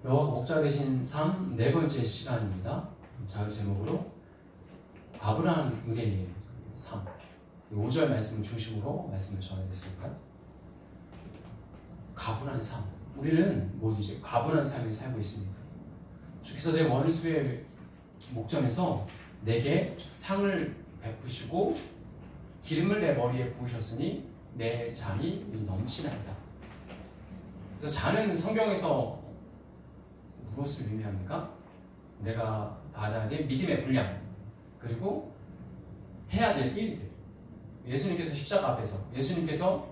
여호와가 목자가 되신 삶 네 번째 시간입니다. 자, 제목으로 과분한 은혜의 삶. 5절 말씀 중심으로 말씀을 전하겠습니다. 과분한 삶. 우리는 모두 이제 과분한 삶을 살고 있습니다. 주께서 내 원수의 목전에서 내게 상을 베푸시고 기름을 내 머리에 부으셨으니 내 잔이 넘치나이다. 그래서 잔은 성경에서 무엇을 의미합니까? 내가 받아야 될 믿음의 분량, 그리고 해야 될 일들. 예수님께서 십자가 앞에서, 예수님께서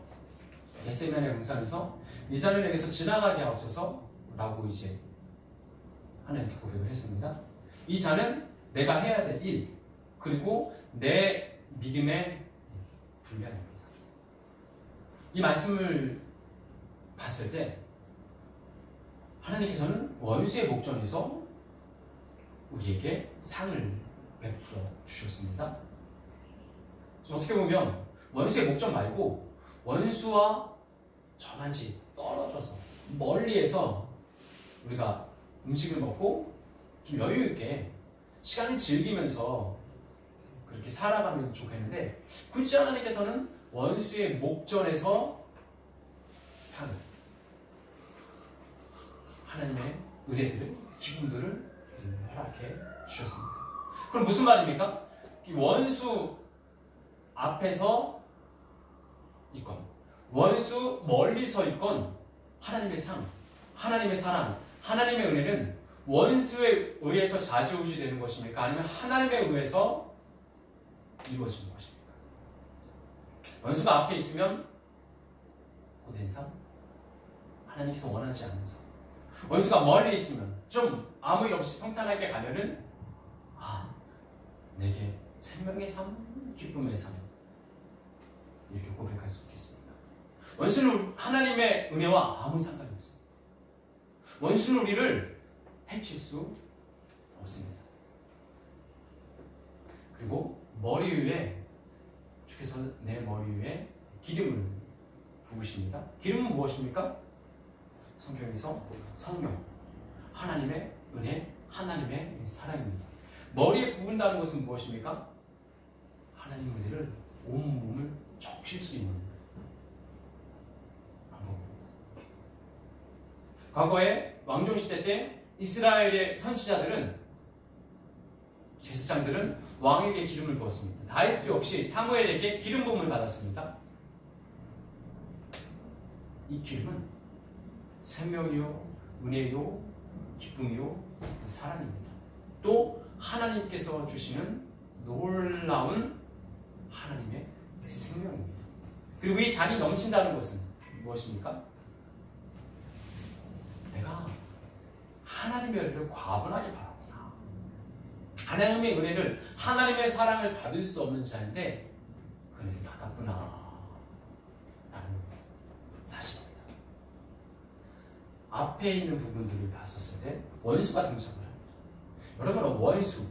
겟세마네 동산에서 이 잔을 내게서 지나가게 하옵소서 라고 이제 하나님께 고백을 했습니다. 이 잔은 내가 해야 될 일, 그리고 내 믿음의 분량입니다. 이 말씀을 봤을 때 하나님께서는 원수의 목전에서 우리에게 상을 베풀어 주셨습니다. 어떻게 보면 원수의 목전 말고 원수와 저만치 떨어져서 멀리에서 우리가 음식을 먹고 좀 여유있게 시간을 즐기면서 그렇게 살아가면 좋겠는데, 굳이 하나님께서는 원수의 목전에서 상을, 하나님의 은혜들을, 기쁨들을 허락해 주셨습니다. 그럼 무슨 말입니까? 이 원수 앞에서 있건 원수 멀리 서 있건 하나님의 상, 하나님의 사랑, 하나님의 은혜는 원수에 의해서 좌지우지되는 것입니까? 아니면 하나님에 의해서 이루어지는 것입니까? 원수가 앞에 있으면 고된 삶, 하나님께서 원하지 않는 삶. 원수가 멀리 있으면 좀 아무 일 없이 평탄하게 가면은 내게 생명의 삶, 기쁨의 삶, 이렇게 고백할 수 있겠습니다. 원수는 하나님의 은혜와 아무 상관이 없습니다. 원수는 우리를 해칠 수 없습니다. 그리고 머리 위에, 주께서 내 머리 위에 기름을 부으십니다. 기름은 무엇입니까? 성경에서 성령, 하나님의 은혜, 하나님의 사랑입니다. 머리에 부은다는 것은 무엇입니까? 하나님의 은혜를 온몸을 적실 수 있는 방법입니다. 과거에 왕정시대 때 이스라엘의 선지자들은, 제사장들은 왕에게 기름을 부었습니다. 다윗도 역시 사무엘에게 기름 부음을 받았습니다. 이 기름은 생명이요, 은혜요, 기쁨이요, 사랑입니다. 또 하나님께서 주시는 놀라운 하나님의 생명입니다. 그리고 이 잔이 넘친다는 것은 무엇입니까? 내가 하나님의 은혜를 과분하게 받았구나. 하나님의 은혜를, 하나님의 사랑을 받을 수 없는 자인데 그 은혜를 받았구나 라는 사실입니다. 앞에 있는 부분들을 봤었을 때 원수가 등장을 합니다. 여러분, 원수,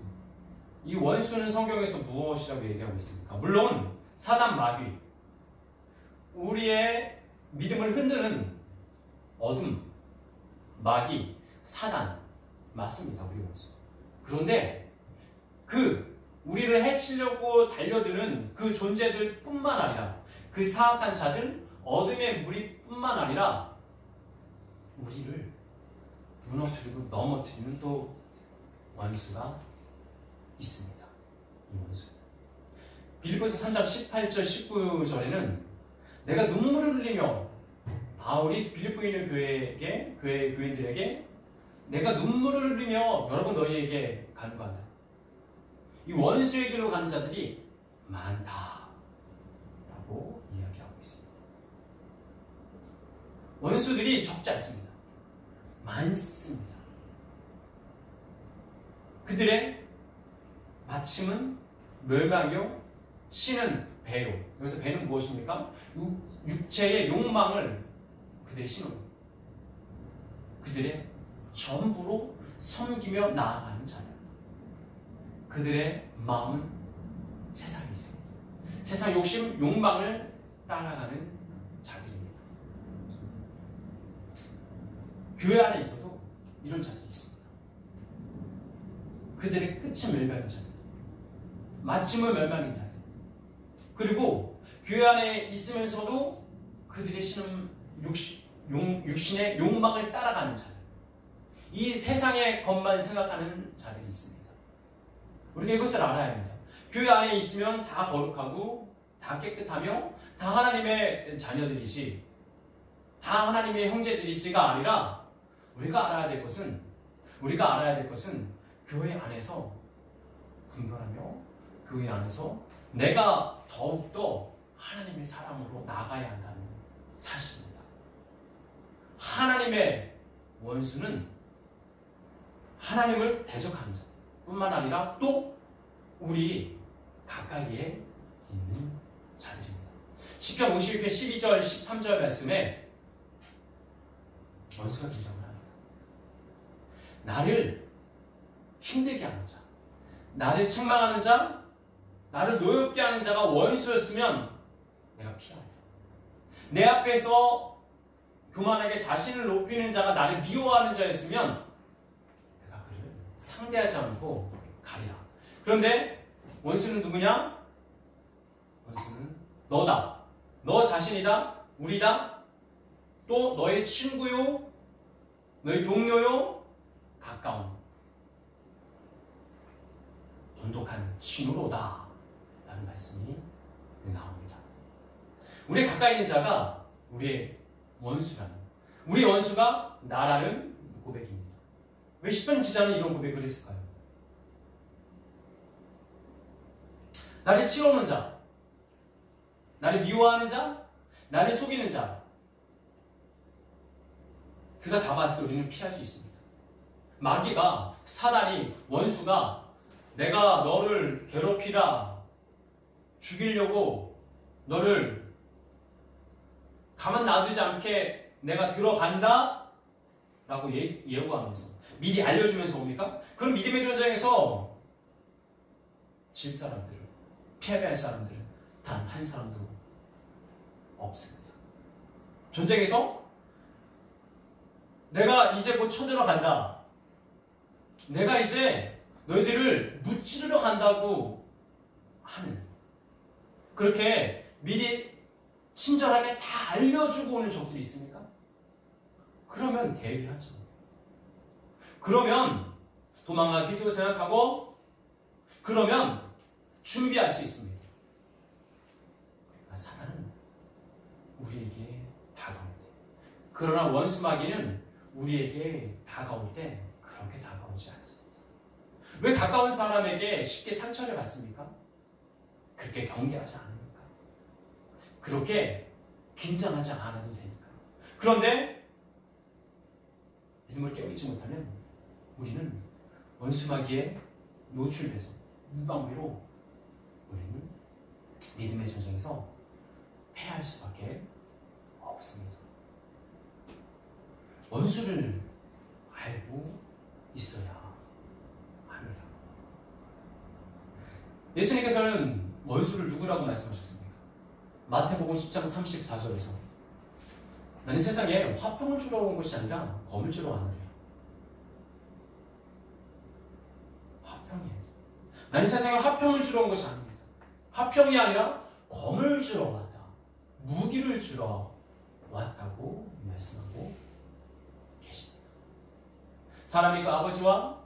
이 원수는 성경에서 무엇이라고 얘기하고 있습니까? 물론 사단, 마귀, 우리의 믿음을 흔드는 어둠, 마귀, 사단, 맞습니다. 우리 원수. 그런데 우리를 해치려고 달려드는 그 존재들 뿐만 아니라, 그 사악한 자들, 어둠의 무리 뿐만 아니라 우리를 무너뜨리고 넘어뜨리는 또 원수가 있습니다. 이 원수. 빌립보서 3장 18절 19절에는 내가 눈물을 흘리며, 바울이 빌립보에 있는 교회 교인들에게 내가 눈물을 흘리며 여러분 너희에게 간구한다. 이 원수의 길로 가는 자들이 많다 라고 이야기하고 있습니다. 원수들이 적지 않습니다. 많습니다. 그들의 마침은 멸망이요, 씨는 배요. 여기서 배는 무엇입니까? 육체의 욕망을 그들의 신호입니다. 그들의 전부로 섬기며 나아가는 자들. 그들의 마음은 세상에 있습니다. 세상 욕심, 욕망을 따라가는 자들입니다. 교회 안에 있어도 이런 자들이 있습니다. 그들의 끝은 멸망인 자들, 마침은 멸망인 자들, 그리고 교회 안에 있으면서도 그들의 육신의 욕망을 따라가는 자들, 이 세상의 것만 생각하는 자들이 있습니다. 우리가 이것을 알아야 합니다. 교회 안에 있으면 다 거룩하고 다 깨끗하며 다 하나님의 자녀들이지, 다 하나님의 형제들이지가 아니라 우리가 알아야 될 것은 교회 안에서 분별하며 교회 안에서 내가 더욱더 하나님의 사람으로 나아가야 한다는 사실입니다. 하나님의 원수는 하나님을 대적하는 자 뿐만 아니라 또 우리 가까이에 있는 자들입니다. 시편 52편 12절 13절 말씀에 원수가 등장을 합니다. 나를 힘들게 하는 자, 나를 책망하는 자, 나를 노엽게 하는 자가 원수였으면 내가 피하리라. 내 앞에서 교만하게 자신을 높이는 자가 나를 미워하는 자였으면 내가 그를 상대하지 않고 가리라. 그런데 원수는 누구냐? 원수는 너다. 너 자신이다. 우리다. 또 너의 친구요, 너의 동료요, 가까운 돈독한 친구로다 라는 말씀이 나옵니다. 우리 가까이 있는 자가 우리의 원수라는, 우리의 원수가 나라는 고백입니다. 왜 시편 기자는 이런 고백을 했을까요? 나를 치러오는 자, 나를 미워하는 자, 나를 속이는 자, 그가 다 봤을 때 우리는 피할 수 있습니다. 마귀가, 사단이, 원수가 내가 너를 괴롭히라, 죽이려고 너를 가만 놔두지 않게 내가 들어간다 라고 예고하면서 미리 알려주면서 옵니까? 그럼 믿음의 전쟁에서 질 사람들은, 패배할 사람들은 단 한 사람도 없습니다. 전쟁에서 내가 이제 곧 쳐들어간다, 내가 이제 너희들을 무찌르러 간다고 하는, 그렇게 미리 친절하게 다 알려주고 오는 적들이 있습니까? 그러면 대비하죠. 그러면 도망가기도 생각하고, 그러면 준비할 수 있습니다. 사단은 우리에게 다가올 때, 그러나 원수 마귀는 우리에게 다가올 때 그렇게 다가오지 않습니다. 왜 가까운 사람에게 쉽게 상처를 받습니까? 그렇게 경계하지 않으니까, 그렇게 긴장하지 않아도 되니까. 그런데 믿음을 깨우지 못하면 우리는 원수 마귀에 노출돼서 무방비로 우리는 믿음의 전쟁에서 패할 수밖에 없습니다. 원수를 알고 있어야 합니다. 예수님께서는 원수를 누구라고 말씀하셨습니까? 마태복음 10장 34절에서 나는 세상에 화평을 주러 온 것이 아니라 검을 주러 왔느니라. 화평이에요. 나는 세상에 화평을 주러 온 것이 아닙니다. 화평이 아니라 검을 주러 왔다, 무기를 주러 왔다고 말씀하고 계십니다. 사람이 그 아버지와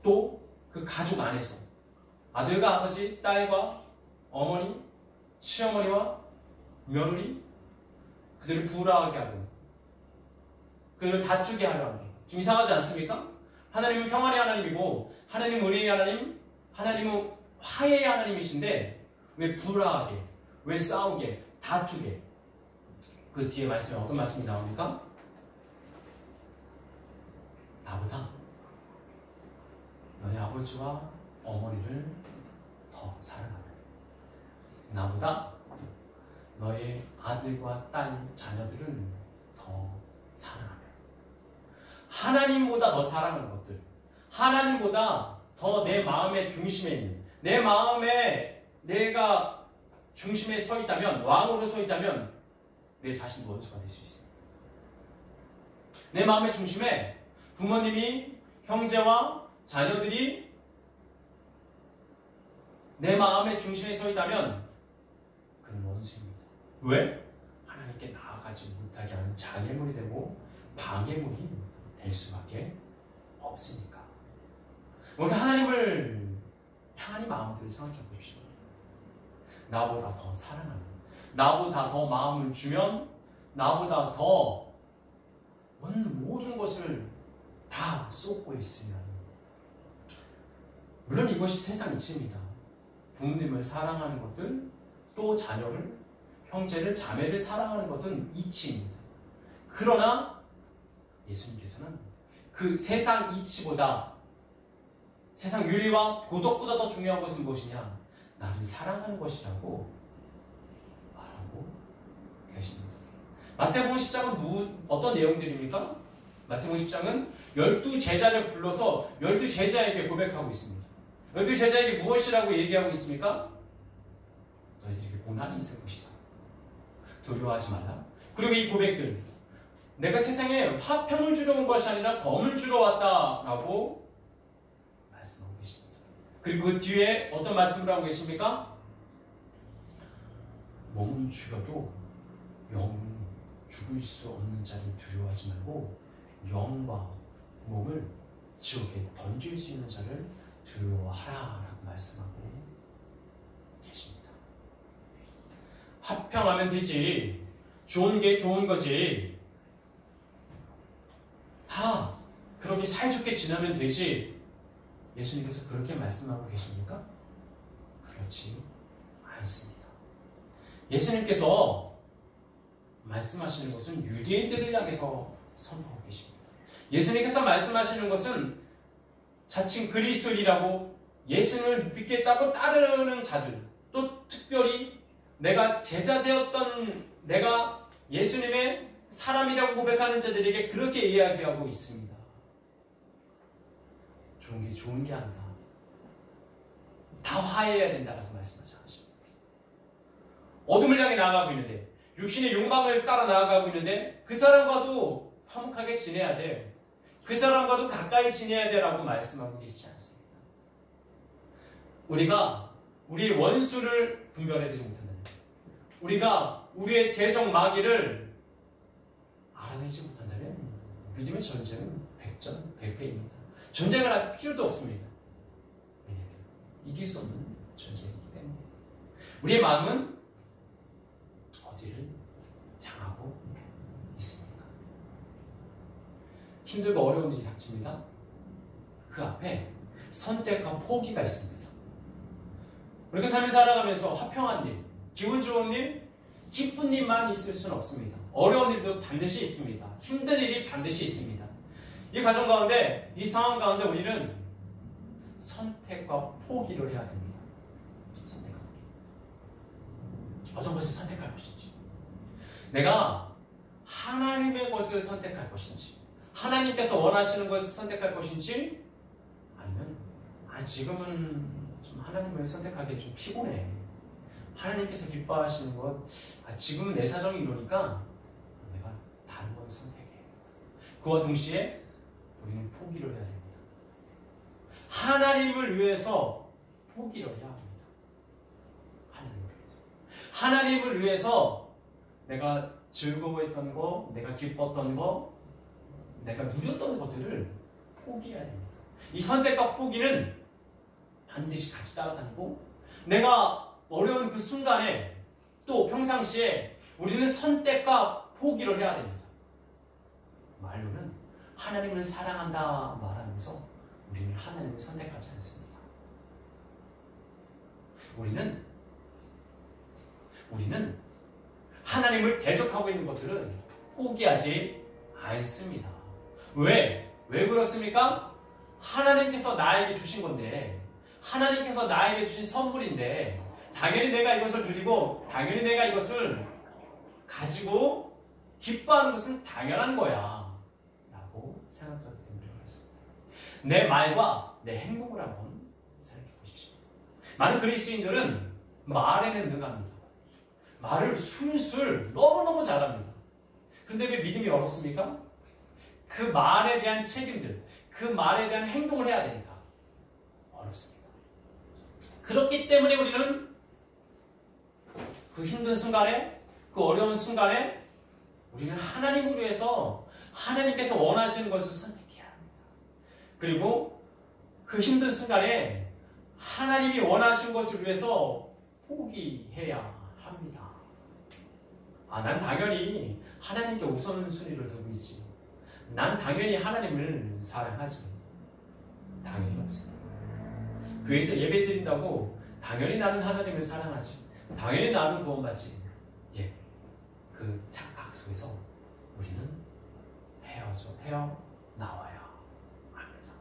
또 그 가족 안에서 아들과 아버지, 딸과 어머니, 시어머니와 며느리, 그들을 불화하게 하고 그들을 다투게 하려 하는 게 좀 이상하지 않습니까? 하나님은 평안의 하나님이고 하나님은 의리의 하나님, 하나님은 화해의 하나님이신데 왜 불화하게, 왜 싸우게, 다투게? 그 뒤에 말씀에 어떤 말씀이 나옵니까? 나보다 너희 아버지와 어머니를 더 사랑하며, 나보다 너의 아들과 딸, 자녀들을 더 사랑하며, 하나님보다 더 사랑하는 것들, 하나님보다 더 내 마음의 중심에 있는, 내 마음에 내가 중심에 서 있다면, 왕으로 서 있다면 내 자신도 원수가 될 수 있습니다. 내 마음의 중심에 부모님이, 형제와 자녀들이 내 마음의 중심에 서 있다면 그는 원수입니다. 왜? 하나님께 나아가지 못하게 하는 장애물이 되고 방해물이 될 수밖에 없으니까. 우리가 하나님을 향한 마음들을 생각해 보십시오. 나보다 더 사랑하는, 나보다 더 마음을 주면, 나보다 더 모든 것을 다 쏟고 있으면, 물론 이것이 세상 이치입니다. 부모님을 사랑하는 것들, 또 자녀를, 형제를, 자매를 사랑하는 것은 이치입니다. 그러나 예수님께서는 그 세상 이치보다, 세상 윤리와 도덕보다 더 중요한 것은 무엇이냐? 나를 사랑하는 것이라고 말하고 계십니다. 마태복음 10장은 어떤 내용들입니까? 마태복음 10장은 12제자를 불러서 12제자에게 고백하고 있습니다. 12제자에게 무엇이라고 얘기하고 있습니까? 너희들에게 고난이 있을 것이다. 두려워하지 말라. 그리고 이 고백들, 내가 세상에 화평을 주러 온 것이 아니라 검을 주러 왔다라고 말씀하고 계십니다. 그리고 그 뒤에 어떤 말씀을 하고 계십니까? 몸은 죽여도 영은 죽을 수 없는 자를 두려워하지 말고 영과 몸을 지옥에 던질 수 있는 자를 두려워하라라고 말씀하고 계십니다. 화평하면 되지. 좋은 게 좋은 거지. 다 그렇게 사이좋게 지나면 되지. 예수님께서 그렇게 말씀하고 계십니까? 그렇지 않습니다. 예수님께서 말씀하시는 것은 유대인들을 향해서 선포하고 계십니다. 예수님께서 말씀하시는 것은 자칭 그리스도인이라고 예수님을 믿겠다고 따르는 자들, 또 특별히 내가 제자 되었던, 내가 예수님의 사람이라고 고백하는 자들에게 그렇게 이야기하고 있습니다. 좋은 게 좋은 게 아니다. 다 화해해야 된다라고 말씀하지 않으십니다. 어둠을 향해 나아가고 있는데, 육신의 욕망을 따라 나아가고 있는데 그 사람과도 화목하게 지내야 돼. 그 사람과도 가까이 지내야 돼라고 말씀하고 계시지 않습니다. 우리가 우리의 원수를 분별해내지 못한다면, 우리가 우리의 계정 마귀를 알아내지 못한다면 믿음의 전쟁은 100전 100패입니다. 전쟁을 할 필요도 없습니다. 왜냐하면 이길 수 없는 전쟁이기 때문에. 우리의 마음은 어디를 향하고 있습니까? 힘들고 어려운 일이 닥칩니다. 그 앞에 선택과 포기가 있습니다. 우리가 삶을 살아가면서 화평한 일, 기분 좋은 일, 기쁜 일만 있을 수는 없습니다. 어려운 일도 반드시 있습니다. 힘든 일이 반드시 있습니다. 이 과정 가운데, 이 상황 가운데 우리는 선택과 포기를 해야 됩니다. 선택과 포기. 어떤 것을 선택할 것인지, 내가 하나님의 것을 선택할 것인지, 하나님께서 원하시는 것을 선택할 것인지, 아니면 지금은 좀 하나님을 선택하기 좀 피곤해. 하나님께서 기뻐하시는 것, 지금은 내 사정이 이러니까 내가 다른 걸 선택해. 그와 동시에 우리는 포기를 해야 됩니다. 하나님을 위해서 포기를 해야 합니다. 하나님을 위해서. 하나님을 위해서 내가 즐거워했던 거, 내가 기뻤던 거, 내가 누렸던 것들을 포기해야 됩니다. 이 선택과 포기는 반드시 같이 따라다니고, 내가 어려운 그 순간에, 또 평상시에 우리는 선택과 포기를 해야 됩니다. 말로는 하나님을 사랑한다 말하면서 우리는 하나님을 선택하지 않습니다. 우리는 하나님을 대적하고 있는 것들은 포기하지 않습니다. 왜 그렇습니까? 하나님께서 나에게 주신 건데, 하나님께서 나에게 주신 선물인데, 당연히 내가 이것을 누리고, 당연히 내가 이것을 가지고 기뻐하는 것은 당연한 거야 라고 생각하기 때문에 그렇습니다. 내 말과 내 행동을 한번 생각해 보십시오. 많은 그리스도인들은 말에는 능합니다. 말을 술술 너무너무 잘합니다. 그런데 왜 믿음이 어렵습니까? 그 말에 대한 책임들, 그 말에 대한 행동을 해야 되니까 어렵습니다. 그렇기 때문에 우리는 그 힘든 순간에, 그 어려운 순간에 우리는 하나님을 위해서 하나님께서 원하시는 것을 선택해야 합니다. 그리고 그 힘든 순간에 하나님이 원하신 것을 위해서 포기해야 합니다. 난 당연히 하나님께 우선순위를 두고 있지. 난 당연히 하나님을 사랑하지. 당연히 없습니다. 교회에서 예배 드린다고 당연히 나는 하나님을 사랑하지. 당연히 나는 구원받지. 그 착각 속에서 우리는 헤어나와야 합니다.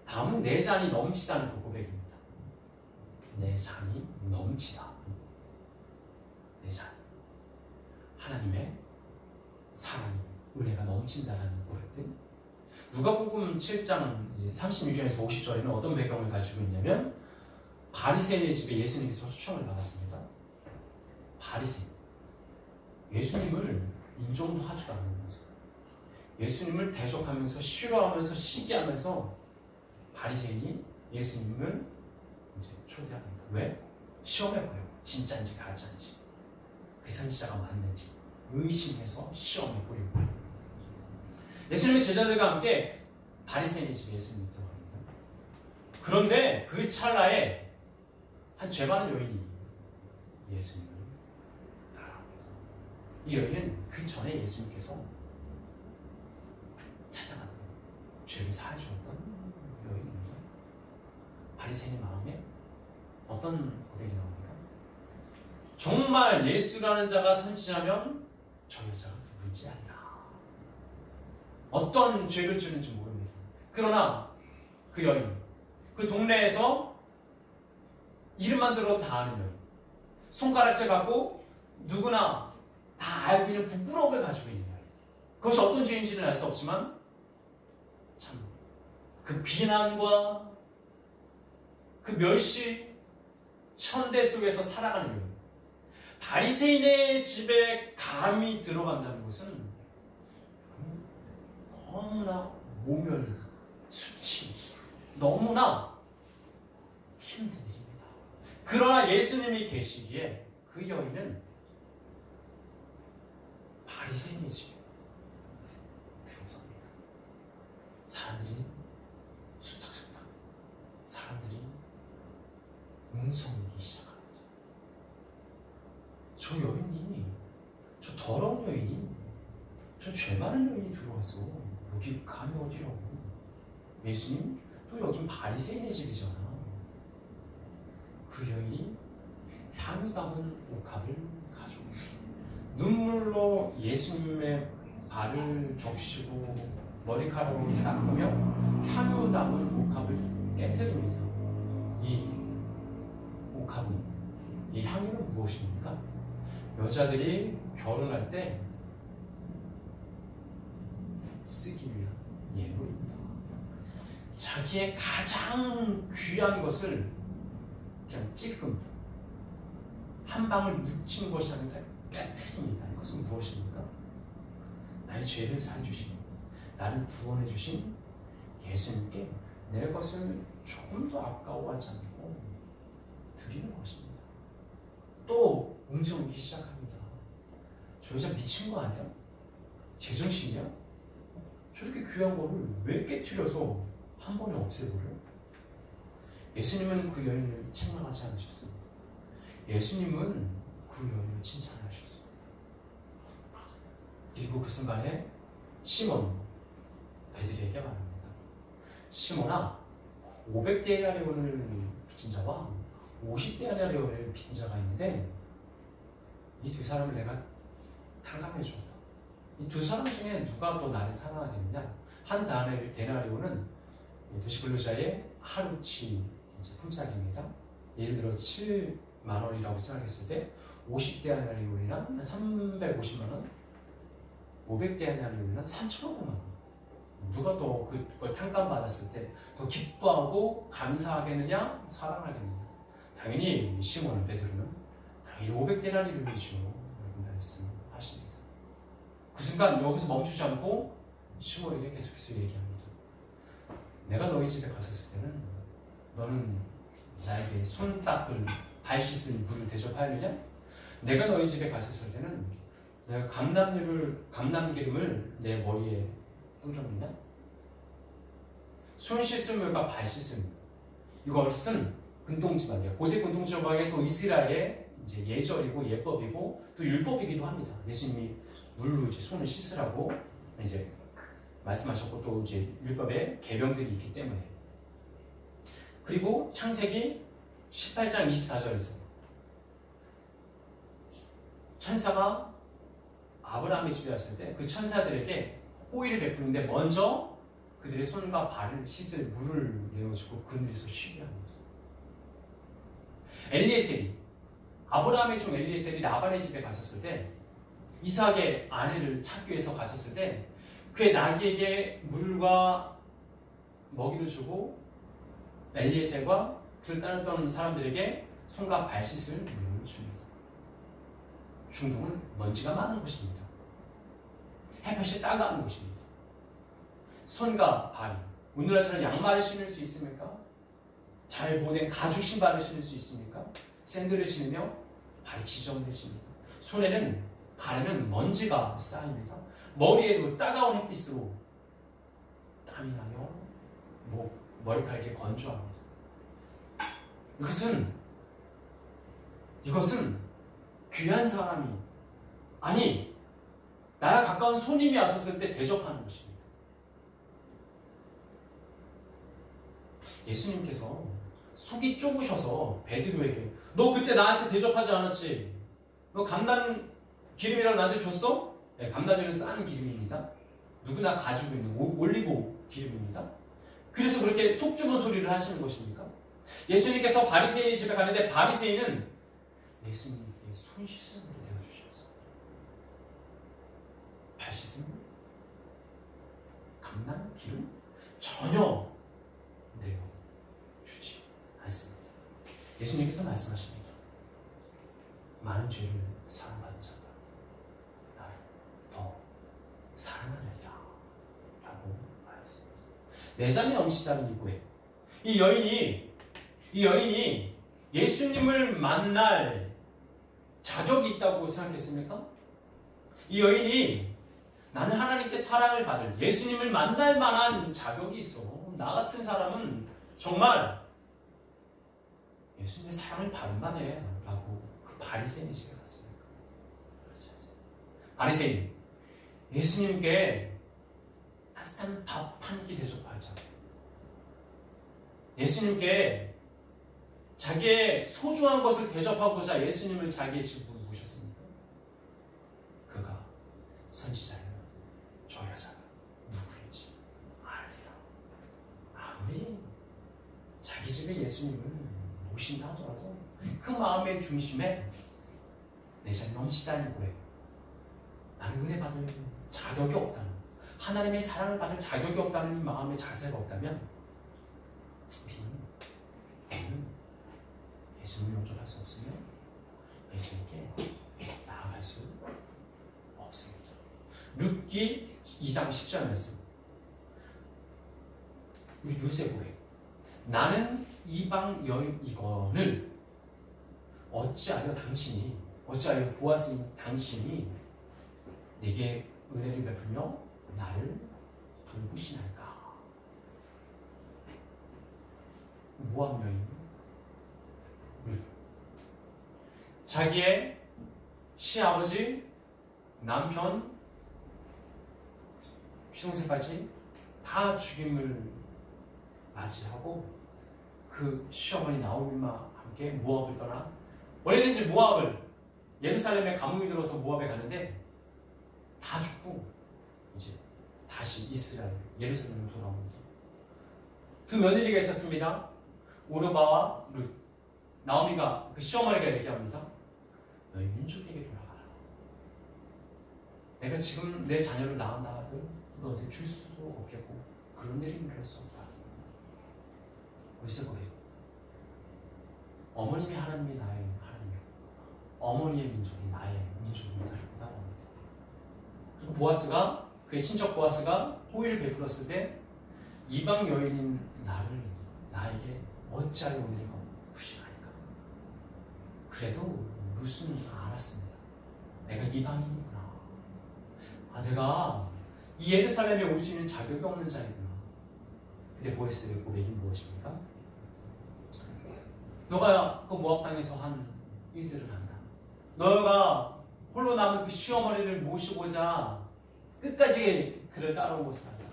다음은 내 잔이 넘치다는 그 고백입니다. 내 잔이 넘치다. 내 잔. 하나님의 사랑이, 은혜가 넘친다라는 고백들. 누가복음 7장 36절에서 50절에는 어떤 배경을 가지고 있냐면 바리새인의 집에 예수님께서 초청을 받았습니다. 바리새인. 예수님을 인정도 하지도 않으면서 예수님을 대적하면서 싫어하면서 시기하면서 바리새인이 예수님을 이제 초대합니다. 왜? 시험해보려고. 진짜인지 가짜인지, 그 선지자가 맞는지 의심해서 시험해보려고. 예수님의 제자들과 함께 바리새인의 집에 예수님이 들어갑니다. 그런데 그 찰나에 한 죄 많은 여인이 예수님을 따라갑니다. 이 여인은 그 전에 예수님께서 찾아갔던, 죄를 사해 주었던 여인입니다. 바리새인의 마음에 어떤 고백이 나옵니까? 정말 예수라는 자가 선지자면 저 여자가 누구인지 알라. 어떤 죄를 지는지 모릅니다. 그러나 그 여인, 그 동네에서 이름만 들어도 다 아는 여인, 손가락질 갖고 누구나 다 알고 있는 부끄러움을 가지고 있는 여인. 그것이 어떤 죄인지는 알 수 없지만 참 그 비난과 그 멸시, 천대 속에서 살아가는 여인. 바리새인의 집에 감히 들어간다는 것은 너무나 모멸, 수치, 너무나 힘든 일입니다. 그러나 예수님이 계시기에 그 여인은 바리새인의 집에 들어섭니다. 사람들이 수탁수탁, 사람들이 웅성이기 시작합니다. 저 여인이, 저 더러운 여인이, 저 죄 많은 여인이 들어와서 여기 감이 어디라고. 예수님, 또 여긴 바리새인의 집이잖아. 그 여인이 향유 담은 옥합을 가지고 눈물로 예수님의 발을 적시고 머리카락으로 닦으며 향유 담은 옥합을 깨뜨립니다. 이 옥합은, 이 향유는 무엇입니까? 여자들이 결혼할 때 쓰기 위한 예물입니다. 자기의 가장 귀한 것을 그냥 찔끔 한 방울 묻힌 것이 아니라 깨트립니다. 이것은 무엇입니까? 나의 죄를 사해주신, 나를 구원해주신 예수님께 내 것을 조금 더 아까워하지 않고 드리는 것입니다. 또 웅성이기 시작합니다. 저 여자 미친 거 아니야? 제정신이야? 저렇게 귀한 거를 왜 깨트려서 한 번에 없애버려? 예수님은 그 여인을 책망하지 않으셨습니다. 예수님은 그 여인을 칭찬하셨습니다. 그리고 그 순간에 시몬 베드로에게 말합니다. 시몬아, 500데나리온을 빚진 자와 50데나리온을 빚진 자가 있는데 이 두 사람을 내가 탕감해 주었다. 이 두 사람 중에 누가 더 나를 사랑하겠느냐? 한 데나리온은 도시 근로자의 하루치 품삯입니다. 예를 들어 7만 원이라고 생각했을 때 50데나리온이나 한 350만 원, 500데나리온이나 3,500만 원. 누가 더 그걸 탕감받았을 때 더 기뻐하고 감사하겠느냐, 사랑하겠느냐? 당연히 시몬 베드로는 당연히 500데나리온이죠. 라고 말씀하십니다. 그 순간 여기서 멈추지 않고 시므에게 계속해서 얘기합니다. 내가 너희 집에 갔었을 때는 너는 나에게 손 닦을 발 씻을 물을 대접하느냐? 내가 너희 집에 갔었을 때는 내가 감람기름을 내 머리에 뿌렸느냐? 손 씻을 물과 발 씻을 물. 이것은 근동지방이에요. 고대 근동지방에 또 이스라엘의 이제 예절이고 예법이고 또 율법이기도 합니다. 예수님이 물로 이제 손을 씻으라고 이제 말씀하셨고 또 이제 율법에 계명들이 있기 때문에. 그리고 창세기 18장 24절에서 천사가 아브라함의 집에 왔을 때 그 천사들에게 호의를 베푸는데 먼저 그들의 손과 발을 씻을 물을 내어주고 그늘에서 쉬게 합니다. 엘리에셀이 아브라함의 종 엘리에셀이 라반의 집에 갔었을 때 이삭의 아내를 찾기 위해서 갔었을 때 그의 나귀에게 물과 먹이를 주고 엘리에셀과 그를 따랐던 사람들에게 손과 발 씻을 물을 줍니다. 중동은 먼지가 많은 곳입니다. 햇볕이 따가운 곳입니다. 손과 발이 오늘날처럼 양말을 신을 수 있습니까? 잘 보호된 가죽 신발을 신을 수 있습니까? 샌들을 신으며 발이 지저분해집니다. 손에는 발에는 먼지가 쌓입니다. 머리에도 따가운 햇빛으로 땀이 나며 머리카락이 건조합니다. 이것은 귀한 사람이 아니 나와 가까운 손님이 왔었을 때 대접하는 것입니다. 예수님께서 속이 좁으셔서 베드로에게 너 그때 나한테 대접하지 않았지? 너 감람 기름이라고 나한테 줬어? 네, 감람기름은 싼 기름입니다. 누구나 가지고 있는 올리고 기름입니다. 그래서 그렇게 속 좁은 소리를 하시는 것입니까? 예수님께서 바리새인 집에 가는데 바리새인은 예수님께 손 씻을 물을 내어주셨어요. 발 씻을 물? 감람기름? 전혀 내어주지 않습니다. 예수님께서 말씀하십니다. 많은 죄를 사랑받은 자가 나를 더 사랑하느니라 라고 말했습니다. 내 잔이 넘치다는 이 고백. 이 여인이 예수님을 만날 자격이 있다고 생각했습니까? 이 여인이 나는 하나님께 사랑을 받을 예수님을 만날 만한 자격이 있어. 나 같은 사람은 정말 예수님의 사랑을 받을 만해 라고 그 바리새인이 집에 갔습니까? 그렇지 않습니다. 바리새인 예수님께 따뜻한 밥 한 끼 대접하자. 예수님께 자기의 소중한 것을 대접하고자 예수님을 자기의 집으로 모셨습니다. 그가 선지자는 저 여자가 누구인지 알리라. 아무리 자기 집에 예수님을 모신다 하더라도 그 마음의 중심에 내 자리 넘치다는 고백. 나는 은혜 받을 자격이 없다는, 하나님의 사랑을 받을 자격이 없다는 이 마음의 자세가 없다면 우리는 예수님을 용접할 수 없으며 예수님께 나아갈 수 없습니다. 룻기 2장 10절 말씀. 룻의 고백. 나는 이방 여인이거늘 어찌하여 보아스인 당신이 내게 은혜를 베풀며 나를 돌보시나이까. 모압 여인 룻. 자기의 시아버지, 남편, 시동생까지 다 죽임을 맞이하고 그 시어머니 나오미와 함께 모압을 떠나, 원래는 이제 모압을 예루살렘에 감옥이 들어서 모압에 가는데 다 죽고 이제 다시 이스라엘 예루살렘으로 돌아옵니다. 두 며느리가 있었습니다. 오르바와 룻. 나오미가 그 시어머니가 얘기합니다. 너희 민족에게 돌아가라. 내가 지금 내 자녀를 낳았다 하더라도 너한테 줄 수도 없겠고 그런 일이 일어날 수 없다. 룻의 고백. 어머님이 하나님이 나의 하나님이고 어머니의 민족이 나의 민족입니다. 그리고 보아스가, 그의 친척 보아스가 호의를 베풀었을 때 이방 여인인 나에게 어찌하여 은혜가 부실하니까. 그래도 무슨 알았습니다. 내가 이방인이구나. 내가 이 예루살렘에 올 수 있는 자격이 없는 자이구나. 근데 보에스의 고백이 무엇입니까? 너가 그 모압 땅에서 한 일들을 한다. 너가 홀로 남은 그 시어머니를 모시고자 끝까지 그를 따라온 것을 한다.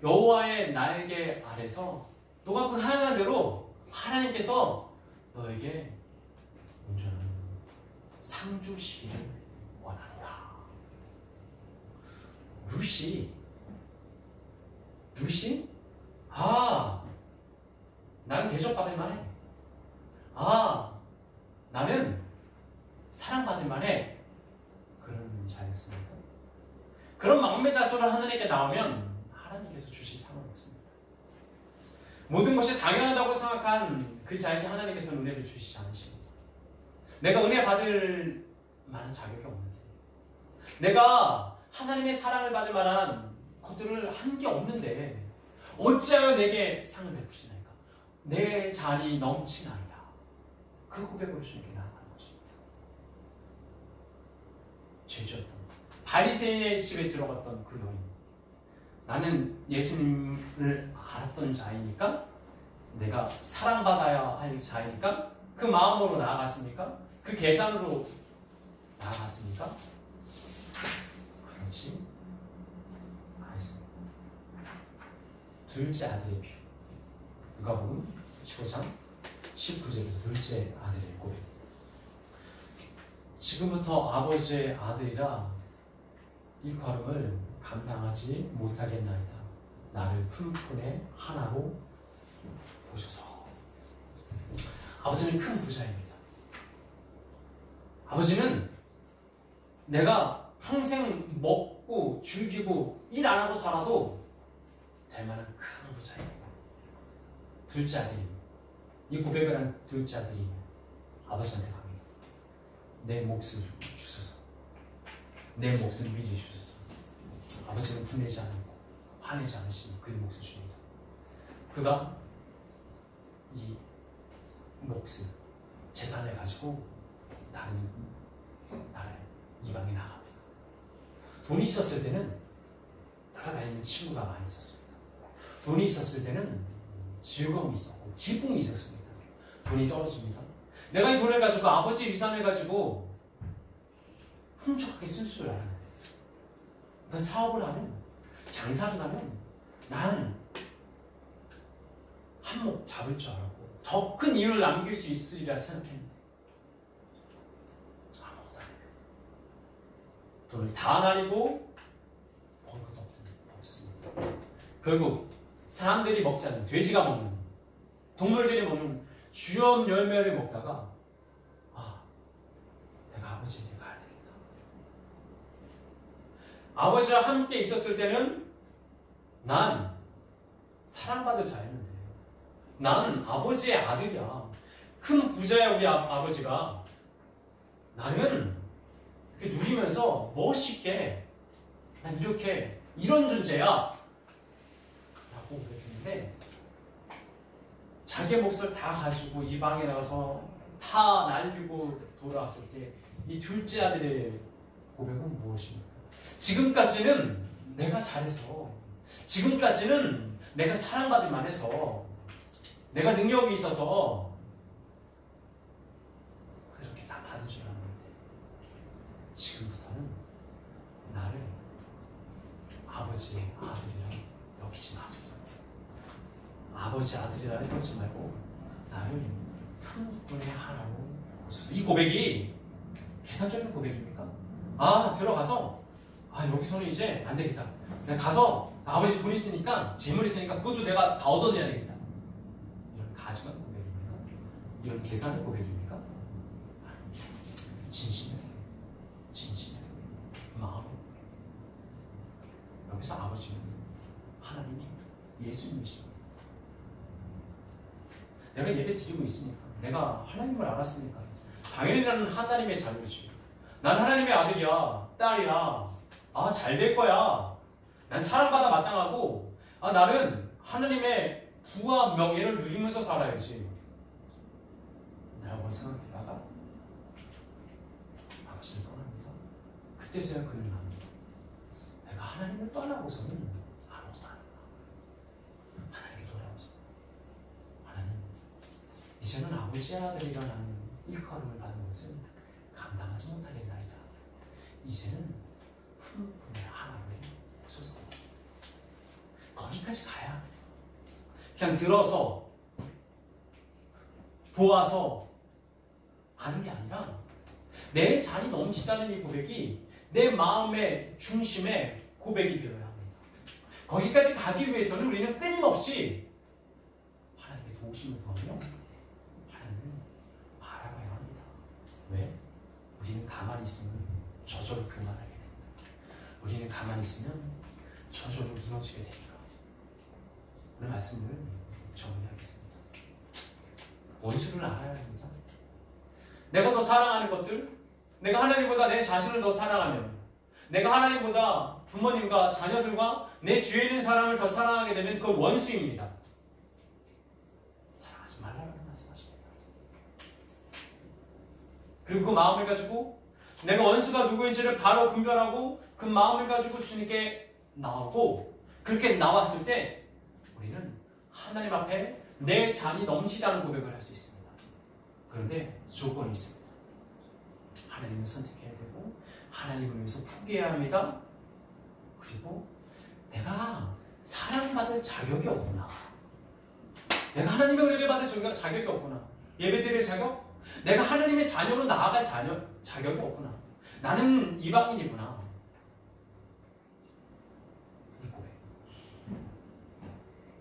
여호와의 날개 아래서 너가 그 하나님 대로 하나님께서 너에게 온전한 상 주시기를 원한다. 루시? 나는 대접받을 만해. 나는 사랑받을 만해. 그런 자였습니다. 그런 마음의 자세로 하나님께 나오면 하나님께서 주실 상은 없습니다. 모든 것이 당연하다고 생각한 그 자에게 하나님께서는 은혜를 주시지 않으십니다. 내가 은혜 받을 만한 자격이 없는데, 내가 하나님의 사랑을 받을 만한 것들을 한 게 없는데 어찌하여 내게 상을 베푸시나이까? 내 잔이 넘치나이다. 그 고백으로 주님께 나아가는 것입니다. 죄졌던 바리새인의 집에 들어갔던 그 여인, 나는 예수님을 알았던 자이니까, 내가 사랑받아야 할 자이니까 그 마음으로 나아갔습니까? 그 계산으로 나아갔습니까? 그렇지 않습니다. 둘째 아들의 비유, 누가복음 15장 19절에서 둘째 아들의 고백. 지금부터 아버지의 아들이라 일컬음을 감당하지 못하겠나이다. 나를 품꾼의 하나로 보셔서. 아버지는 큰 부자입니다. 아버지는 내가 평생 먹고 즐기고 일 안 하고 살아도 될 만한 큰 부자입니다. 둘째 아들이, 이 고백을 한 둘째 아들이 아버지한테 갑니다. 내 몫을 주소서. 내 몫을 미리 주소서. 아버지는 분내지 않고 화내지 않으시고 그의 몫을 줍니다. 그가 이 몫을, 재산을 가지고 다른 나라에 이방에 나갑니다. 돈이 있었을 때는 따라다니는 친구가 많이 있었습니다. 돈이 있었을 때는 즐거움이 있었고 기쁨이 있었습니다. 돈이 떨어집니다. 내가 이 돈을 가지고, 아버지 유산을 가지고 풍족하게 쓸 줄 알아야 돼. 어떤 사업을 하면, 장사를 하면 난 한몫 잡을 줄 알았고 더 큰 이윤을 남길 수 있으리라 생각했는데 아무것도 안 해요. 돈을 다 날리고 번 것도 없습니다. 결국 사람들이 먹지 않는, 돼지가 먹는, 동물들이 먹는 주염 열매를 먹다가 내가 아버지에게 가야 되겠다. 아버지와 함께 있었을 때는 난 사랑받을 자였는데, 나는 아버지의 아들이야. 큰 부자야 우리 아버지가. 나는 이렇게 누리면서 멋있게 난 이런 존재야 라고 그랬는데, 자기의 몫을 다 가지고 이 방에 나가서 다 날리고 돌아왔을 때 이 둘째 아들의 고백은 무엇입니까? 지금까지는 내가 잘해서, 지금까지는 내가 사랑받을 만해서, 내가 능력이 있어서 그렇게 다 받을 줄 알았는데, 지금부터는 나를 아버지의 아들이라 여기지 마소서. 아버지 아들이라 여기지 말고 나를 품꾼의 하나로 보소서. 이 고백이 계산적인 고백입니까? 들어가서 여기서는 이제 안 되겠다. 내가 가서 아버지 돈 있으니까, 재물 있으니까 그것도 내가 다 얻어내야 되겠다. 이런 가증한 고백입니까? 이런 계산의 고백입니까? 아닙니다. 진심의 마음으로. 여기서 아버지는 하나님, 예수님이십니다. 내가 예배 드리고 있으니까, 내가 하나님을 알았으니까 당연히 나는 하나님의 자녀지. 난 하나님의 아들이야, 딸이야. 잘 될 거야. 난 사랑받아 마땅하고 나는 하나님의 부와 명예를 누리면서 살아야지 라고 생각했다가 아버지를 떠납니다. 그때서야 그는 압니다. 내가 하나님을 떠나고서는 아무것도 아니다. 하나님께 돌아와서 하나님, 이제는 아버지의 아들이라는 일컬음을 받은 것을 감당하지 못하겠나이다. 이제는 품품의 하나를 오소서. 거기까지 가야 그냥 들어서 보아서 하는 게 아니라 내 잔이 넘치다는 이 고백이 내 마음의 중심에 고백이 되어야 합니다. 거기까지 가기 위해서는 우리는 끊임없이 하나님의 도우심을 구하며 하나님을 바라봐야 합니다. 왜? 우리는 가만히 있으면 저절로 교만하게 됩니다. 우리는 가만히 있으면 저절로 무너지게 되니까. 오늘 말씀을 정리하겠습니다. 원수를 알아야 합니다. 내가 더 사랑하는 것들, 내가 하나님보다 내 자신을 더 사랑하면, 내가 하나님보다 부모님과 자녀들과 내 주위에 있는 사람을 더 사랑하게 되면 그건 원수입니다. 사랑하지 말라고 말씀하십니다. 그리고 그 마음을 가지고 내가 원수가 누구인지를 바로 분별하고 그 마음을 가지고 주님께 나오고, 그렇게 나왔을 때 우리는 하나님 앞에 내 잔이 넘치다는 고백을 할 수 있습니다. 그런데 조건이 있습니다. 하나님을 선택해야 되고 하나님을 위해서 포기해야 합니다. 그리고 내가 사랑받을 자격이 없구나. 내가 하나님의 은혜를 받을 자격이 없구나. 예배드릴 자격? 내가 하나님의 자녀로 나아갈 자격이 없구나. 나는 이방인이구나. 이 고백.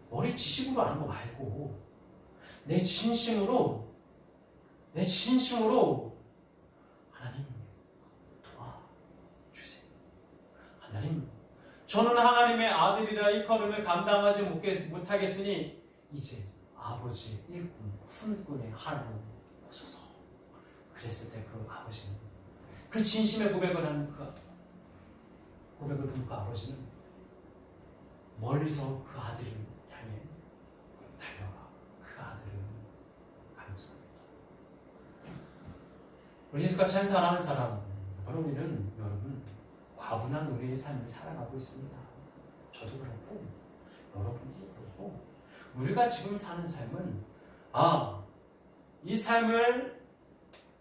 머리 지식으로 아는 거 말고 내 진심으로 하나님 도와주세요. 하나님, 저는 하나님의 아들이라 일컬음을 감당하지 못하겠으니 이제 아버지의 일꾼, 품꾼의 하나로 오소서. 그랬을 때 그 아버지는, 그 진심의 고백을 하는 그 고백을 부른 그 아버지는 멀리서 그 아들을 향해 달려가 그 아들을 감싸니다. 우리 예수같이 한 사람은 여러분 과분한 우리의 삶을 살아가고 있습니다. 저도 그렇고 여러분도 그렇고 우리가 지금 사는 삶은 이 삶을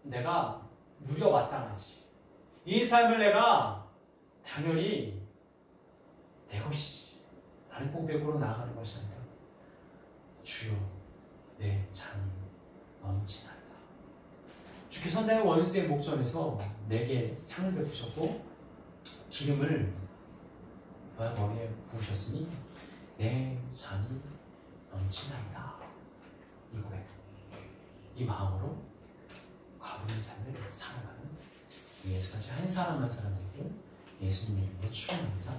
내가 누려 마땅하지, 이 삶을 내가 당연히 내 것이지 라는 고백으로 나아가는 것이 아니라 주여 내 잔이 넘치나이다. 주께서 내 원수의 목전에서 내게 상을 베푸셨고 기름을 너의 머리에 부으셨으니 내 잔이 넘치나이다. 이 고백, 이 마음으로 과분한 삶을 살아가는 예수같이 한 사람만 사람에게 예수님의 이름으로 축원합니다.